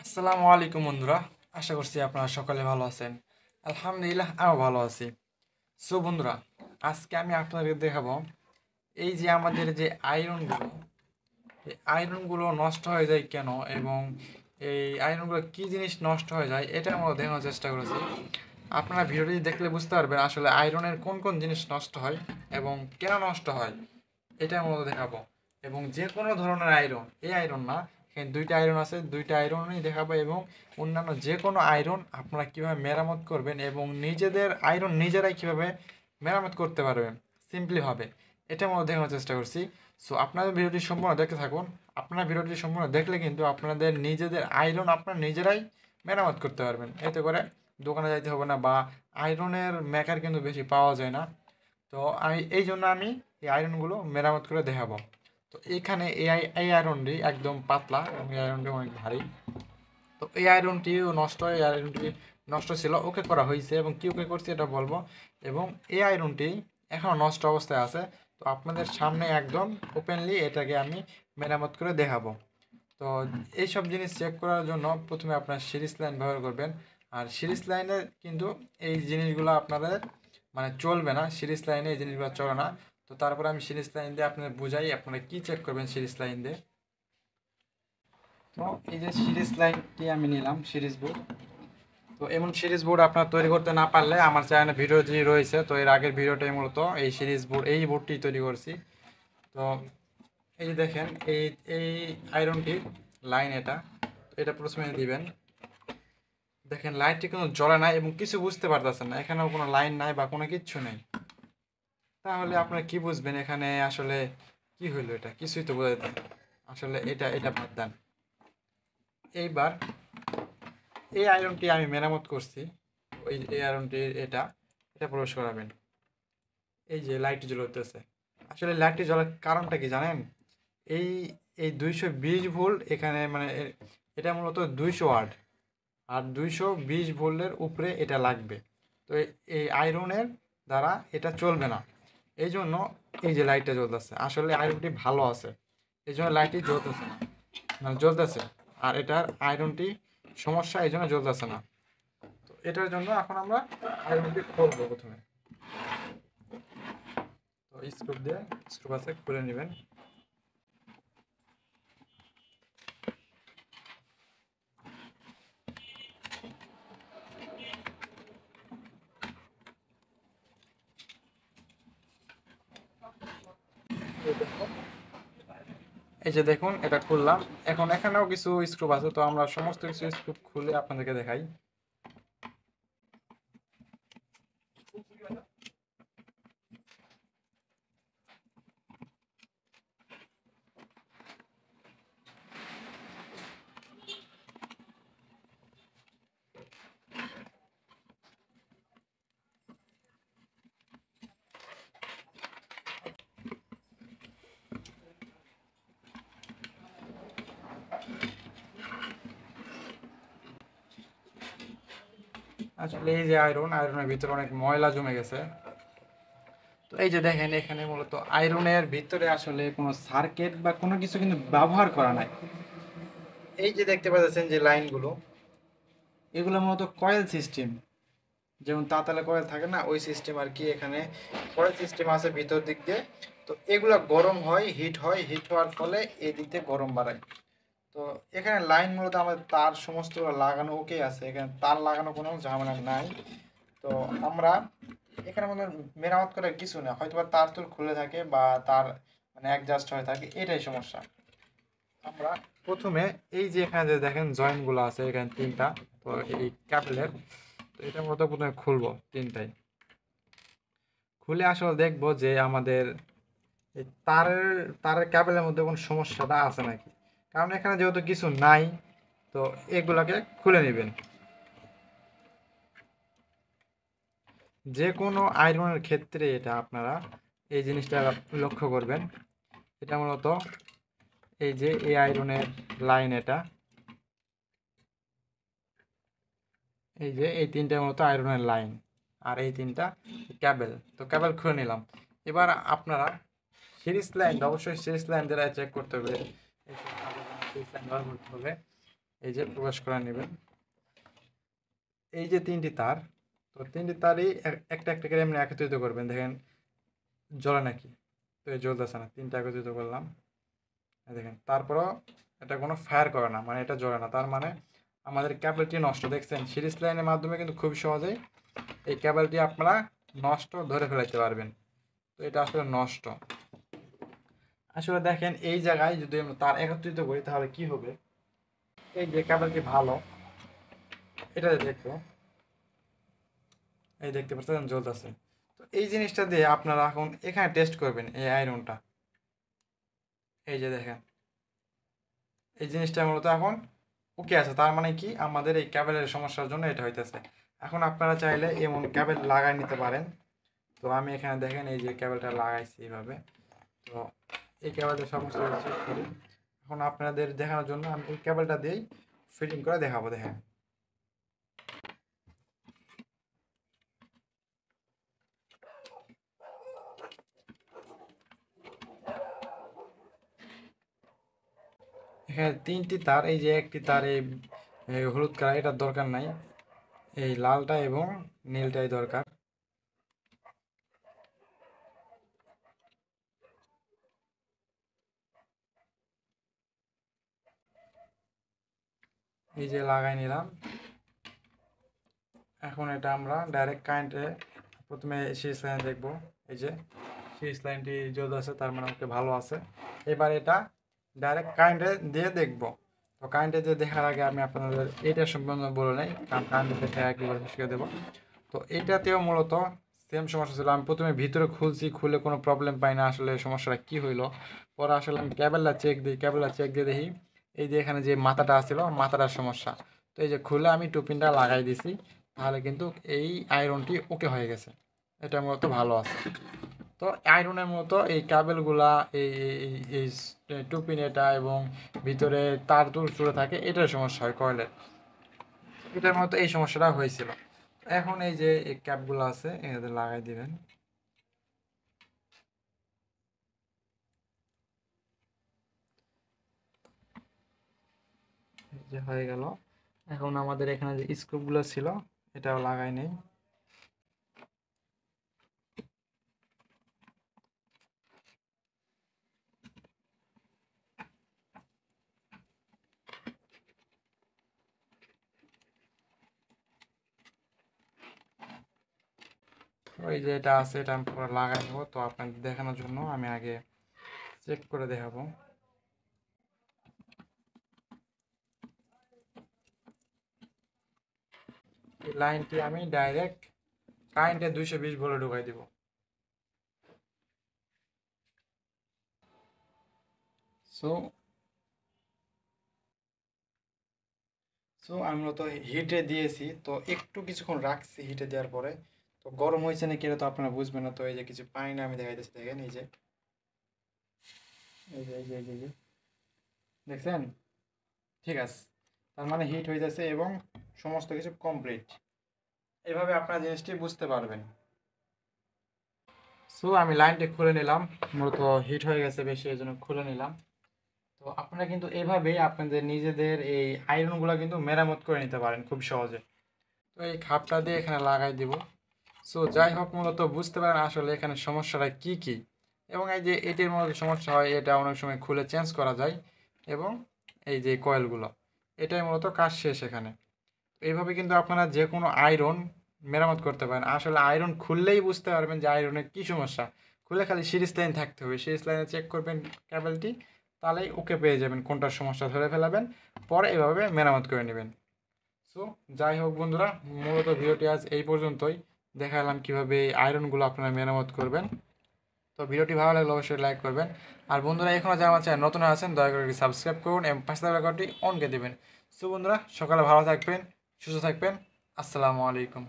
আসসালামু আলাইকুম বন্ধুরা, আশা করছি আপনারা সকলে ভালো আছেন। আলহামদুলিল্লাহ, আমিও ভালো আছি। সো বন্ধুরা, আজকে আমি আপনাদের দেখাবো এই যে আমাদের যে আয়রনগুলো, এই আয়রনগুলো নষ্ট হয়ে যায় কেন, এবং এই আয়রনগুলো কি জিনিস নষ্ট হয়ে যায় এটা আমরা দেখানোর চেষ্টা করেছি। আপনারা ভিডিওটি দেখলে বুঝতে পারবেন আসলে আয়রনের কোন কোন জিনিস নষ্ট হয় এবং কেন নষ্ট হয়, এটা আমরা দেখাবো। এবং যে কোনো ধরনের আয়রন, এই আয়রন না, এখানে দুইটা আয়রন আছে, দুইটা আয়রনই দেখাবো। এবং অন্যান্য যে কোনো আয়রন আপনারা কীভাবে মেরামত করবেন এবং নিজেদের আয়রন নিজেরাই কীভাবে মেরামত করতে পারবেন সিম্পলিভাবে, এটা আমরা দেখানোর চেষ্টা করছি। সো আপনাদের ভিডিওটি সম্পূর্ণ দেখতে থাকুন। আপনারা ভিডিওটি সম্পূর্ণ দেখলে কিন্তু আপনাদের নিজেদের আয়রন আপনারা নিজেরাই মেরামত করতে পারবেন। এতে করে দোকানে যাইতে হবে না, বা আয়রনের মেকার কিন্তু বেশি পাওয়া যায় না। তো এই জন্য আমি এই আয়রনগুলো মেরামত করে দেখাবো। তো এখানে এই আয়রনটি একদম পাতলা এবং এই আয়রনটি অনেক ভারী। তো এই আয়রনটিও নষ্ট, এই আয়রনটি নষ্ট ছিল, ওকে করা হয়েছে, এবং কি ওকে করছে এটা বলবো। এবং এই আয়রনটি এখনও নষ্ট অবস্থায় আছে। তো আপনাদের সামনে একদম ওপেনলি এটাকে আমি মেরামত করে দেখাবো। তো এইসব জিনিস চেক করার জন্য প্রথমে আপনার সিরিজ লাইন ব্যবহার করবেন। আর সিরিজ লাইনে কিন্তু এই জিনিসগুলো আপনাদের মানে চলবে না, সিরিজ লাইনে এই জিনিসগুলো চলে না। তো তারপরে আমি সিরিজ লাইন দিয়ে আপনাদের বুঝাই আপনারা কী চেক করবেন সিরিজ লাইন দিয়ে। তো এই যে সিরিজ লাইনটি আমি নিলাম, সিরিজ বোর্ড। তো এমন সিরিজ বোর্ড আপনার তৈরি করতে না পারলে আমার চ্যানেলে ভিডিও যে রয়েছে, তো এর আগের ভিডিওটাই মূলত এই সিরিজ বোর্ড, এই বোর্ডটি তৈরি করছি। তো এই যে দেখেন, এই এই আয়রনটি লাইন, এটা প্রথমে দিবেন। দেখেন লাইটটি কোনো জ্বলে না এবং কিছু বুঝতে পারতেছেন না, এখানেও কোনো লাইন নাই বা কোনো কিচ্ছু নেই। তাহলে আপনারা কি বুঝবেন এখানে আসলে কি হইলো? এটা কিছুই তো বোঝা যেত না। আসলে এটা এটা বাদ দেন। এইবার এই আয়রনটি আমি মেরামত করছি। ওই এই আয়রনটি এটা এটা প্রবেশ করাবেন। এই যে লাইটটি জ্বলতেছে, আসলে লাইটটি জ্বলার কারণটা কি জানেন? এই এই 220 ভোল্ট এখানে, মানে এটা মূলত 200 ওয়াট, আর 220 ভোল্টের উপরে এটা লাগবে। তো এই আয়রনের দ্বারা এটা চলবে না। এই জন্য এই যে লাইটটা জ্বলতেছে, আসলে আয়রনটি ভালো আছে, এই জন্য লাইটটি জ্বলতেছে না, মানে জ্বলতেছে। আর এটার আয়রনটি সমস্যা, এই জন্য জ্বলতেছে না। তো এটার জন্য এখন আমরা আয়রনটি খুলবো প্রথমে। তো স্ক্রুপ দিয়ে, স্ক্রুপ আছে, খুলে নেবেন। এই যে দেখুন, এটা খুললাম। এখন এখানেও কিছু স্ক্রুপ আছে, তো আমরা সমস্ত কিছু স্ক্রুপ খুলে আপনাদেরকে দেখাই। আসলে এই যে আয়রনের ভিতরে অনেক ময়লা জমে গেছে। তো এই যে দেখেন, এখানে মূলত আয়রনের ভিতরে আসলে কোনো সার্কিট বা কোনো কিছু কিন্তু ব্যবহার করা নাই। এই যে দেখতে পাচ্ছেন যে লাইনগুলো, এগুলো মূলত কয়েল সিস্টেম, যেমন তাতালে কয়েল থাকে না, ওই সিস্টেম আর কি। এখানে কয়েল সিস্টেম আছে ভিতর দিক দিয়ে। তো এগুলা গরম হয়, হিট হয়, হিট হওয়ার ফলে এই দিক দিয়ে গরম বাড়ায়। তো এখানে লাইন মূলত আমাদের তার সমস্ত লাগানো ওকে আছে, এখানে তার লাগানো কোনো ঝামেলা নাই। তো আমরা এখানে মনে হয় মেরামত করার কিছু না, হয়তো বা তার তুল খুলে থাকে বা তার মানে অ্যাডজাস্ট হয়ে থাকে, এটাই সমস্যা। আমরা প্রথমে এই যে এখানে যে দেখেন জয়েন্ট গুলো আছে, এখানে তিনটা। তো এই ক্যাবেলের, তো এটা মূলত প্রথমে খুলবো তিনটাই। খুলে আসলে দেখবো যে আমাদের এই তারের তারের ক্যাবেলের মধ্যে কোনো সমস্যাটা আছে নাকি। কারণ এখানে যেহেতু কিছু নাই, তো এগুলাকে খুলে নেবেন। যে কোনো আয়রনের ক্ষেত্রে এটা আপনারা এই জিনিসটা লক্ষ্য করবেন। এটা মূলত এই যে এই আয়রনের লাইন, এই যে এই তিনটা মূলত আয়রনের লাইন, আর এই তিনটা ক্যাবেল। তো ক্যাবেল খুলে নিলাম। এবার আপনারা সিরিজ লাইন, অবশ্যই সিরিজ লাইন দ্বারা চেক করতে হবে, সিরিজ লাইন ব্যবহার করতে হবে। এই যে প্রবেশ করে নেবেন। এই যে 3টি তার, তো 3টি তারই একটা একটা করে এমনি একত্রিত করবেন। দেখেন জ্বলে নাকি, তো এই জ্বলতেছে না, 3টা একত্রিত করলাম। দেখেন তারপরও এটা কোনো ফায়ার করে না, মানে এটা জ্বলে না, তার মানে আমাদের ক্যাবেলটি নষ্ট। দেখছেন সিরিজ লাইনের মাধ্যমে কিন্তু খুব সহজেই এই ক্যাবেলটি আপনারা নষ্ট ধরে ফেলাইতে পারবেন। তো এটা আসলে নষ্ট। আসলে দেখেন এই জায়গায় যদি আমরা তার একত্রিত করি তাহলে কি হবে, এই যে ক্যাবেলটি ভালো, এটা দেখবো, এই দেখতে পাচ্ছেন জ্বলতেছে। তো এই জিনিসটা দিয়ে আপনারা এখন এখানে টেস্ট করবেন এই আয়রনটা। এই যে দেখেন এই জিনিসটা মূলত এখন ওকে আছে, তার মানে কি আমাদের এই ক্যাবেলের সমস্যার জন্য এটা হইতেছে। এখন আপনারা চাইলে এমন ক্যাবেল লাগাই নিতে পারেন। তো আমি এখানে দেখেন এই যে ক্যাবেলটা লাগাইছি এইভাবে। তো এই ক্যাবেলের সমস্যা চেক করি। এখন আপনাদের দেখানোর জন্য আমি এই ক্যাবেলটা দিয়েই ফিটিং করে দেখাবো। দেখেন এখানে 3টি তার, এই যে একটি তার এই হলুদ কালার, এটার দরকার নাই, এই লালটা এবং নীলটাই দরকার। এই যে লাগাই নিলাম। এখন এটা আমরা ডাইরেক্ট কারেন্টে প্রথমে সিরিজ লাইন দেখবো। এই যে সিরিজ লাইনটি জ্বলতে আছে, তার মানে ওকে ভালো আছে। এবার এটা ডাইরেক্ট কারেন্টে দিয়ে দেখবো। তো কারেন্টে দিয়ে দেখার আগে আমি আপনাদের এটা সম্বন্ধে বলে নেই, কারণ কারেন্টে দেখে একেবারে শিখে দেবো। তো এটাতেও মূলত সেম সমস্যা ছিল। আমি প্রথমে ভিতরে খুলছি, খুলে কোনো প্রবলেম পাই না, আসলে সমস্যাটা কী হইলো। পরে আসলে আমি ক্যাবেলটা চেক দিই, ক্যাবেলটা চেক দিয়ে দেখি এই যে এখানে যে মাথাটা ছিল, মাথাটার সমস্যা। তো এই যে খুলে আমি টুপিনটা লাগাই দিছি, তাহলে কিন্তু এই আয়রনটি ওকে হয়ে গেছে। এটা মূলত ভালো আছে। তো আয়রনের মতো এই কেবেলগুলা এই এই- এই টুপিন এটা এবং ভিতরে তার তুর চুড়ে থাকে, এটার সমস্যা হয় কয়েলের। এটার মতো এই সমস্যাটা হয়েছিল। এখন এই যে এই ক্যাপগুলো আছে এটাতে লাগাই দিবেন। এই যে হয়ে গেল। এখন আমাদের এখানে যে স্ক্রুগুলো ছিল এটাও লাগাই নেই। তো এই যে এটা আছে, এটা আমি পুরো লাগাই নেবো। তো আপনাদের দেখানোর জন্য আমি আগে চেক করে দেখাবো। এই লাইনটি আমি ডাইরেক্ট কারেন্টে 220 ভোল্টে ঢুকাই দিব। সো আমি তো হিটে দিয়েছি, তো একটু কিছুক্ষণ রাখছি হিটে দেওয়ার পরে। তো গরম হয়েছে নাকি এটা তো আপনারা বুঝবেন না। তো এই যে কিছু পানি না, আমি দেখাইতেছি, দেখেন এই যে এই যে এই যে এই যে এই যে, দেখছেন? ঠিক আছে, তার মানে হিট হয়ে যাচ্ছে এবং সমস্ত কিছু কমপ্লিট। এভাবে আপনারা জিনিসটি বুঝতে পারবেন। আমি লাইনটি খুলে নিলাম, মূলত হিট হয়ে গেছে বেশি, এই জন্য খুলে নিলাম। তো আপনারা কিন্তু এভাবেই আপনাদের নিজেদের এই আয়রনগুলো কিন্তু মেরামত করে নিতে পারেন খুব সহজে। তো এই খাপটা দিয়ে এখানে লাগাই দিব। যাই হোক, মূলত বুঝতে পারেন আসলে এখানে সমস্যাটা কি কি। এবং এই যে এটির মধ্যে সমস্যা হয়, এটা অনেক সময় খুলে চেঞ্জ করা যায়। এবং এই যে কয়েলগুলো, এটাই মূলত কাজ শেষ এখানে। এইভাবে কিন্তু আপনারা যে কোনো আয়রন মেরামত করতে পারেন। আসলে আয়রন খুললেই বুঝতে পারবেন যে আয়রনের কী সমস্যা। খুলে খালি সিরিজ লাইন থাকতে হবে, সিরিজ লাইনে চেক করবেন কেবলটি, তাহলেই ওকে পেয়ে যাবেন, কোনটার সমস্যা ধরে ফেলাবেন, পরে এভাবে মেরামত করে নেবেন। সো যাই হোক বন্ধুরা, মূলত ভিডিওটি আজ এই পর্যন্তই। দেখালাম কীভাবে এই আয়রনগুলো আপনারা মেরামত করবেন। তো ভিডিওটি ভালো লাগলে অবশ্যই লাইক করবেন। আর বন্ধুরা, এখনও যারা আমার চ্যানেল নতুন আছেন দয়া করে সাবস্ক্রাইব করুন এবং পাশে থাকা ঘন্টি অন করে দেবেন। বন্ধুরা, সকালে ভালো থাকবেন, সুস্থ থাকবেন। আসসালামু আলাইকুম।